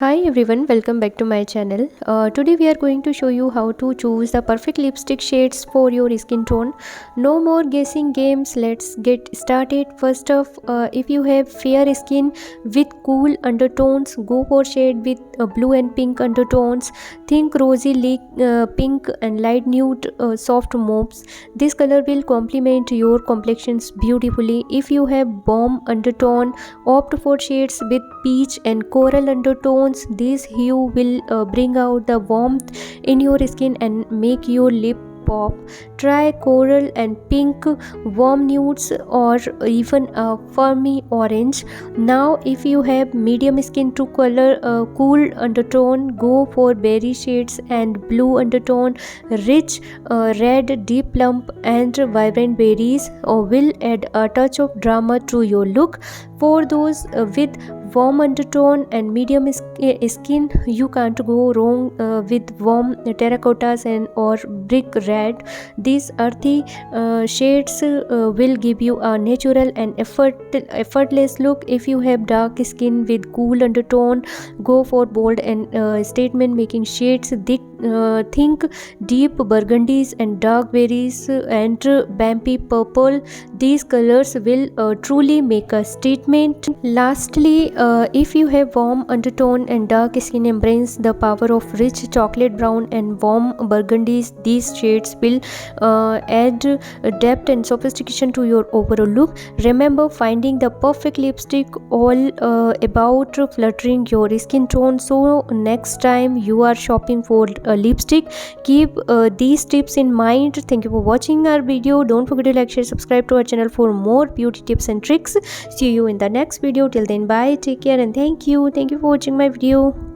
Hi everyone, welcome back to my channel. Today we are going to show you how to choose the perfect lipstick shades for your skin tone. No more guessing games, let's get started. First off, if you have fair skin with cool undertones, go for shade with blue and pink undertones. Think rosy pink and light nude soft mauves. This color will complement your complexions beautifully. If you have warm undertone, opt for shades with peach and coral undertones. This hue will bring out the warmth in your skin and make your lip pop. Try coral and pink, warm nudes, or even a firmy orange. Now if you have medium skin to color cool undertone, go for berry shades and blue undertone. Rich red, deep plump and vibrant berries will add a touch of drama to your look. For those with warm undertone and medium skin, you can't go wrong with warm terracottas and or brick red. These earthy shades will give you a natural and effortless look. If you have dark skin with cool undertone, go for bold and statement making shades. Think deep burgundies and dark berries and bampy purple. These colors will truly make a statement. Lastly, if you have warm undertone and dark skin, embrace the power of rich chocolate brown and warm burgundies. These shades will add depth and sophistication to your overall look. Remember, finding the perfect lipstick all about flattering your skin tone. So next time you are shopping for a lipstick, keep these tips in mind. Thank you for watching our video. Don't forget to like, share, subscribe to our channel for more beauty tips and tricks. See you in the next video. Till then, bye, take care, and thank you for watching my video.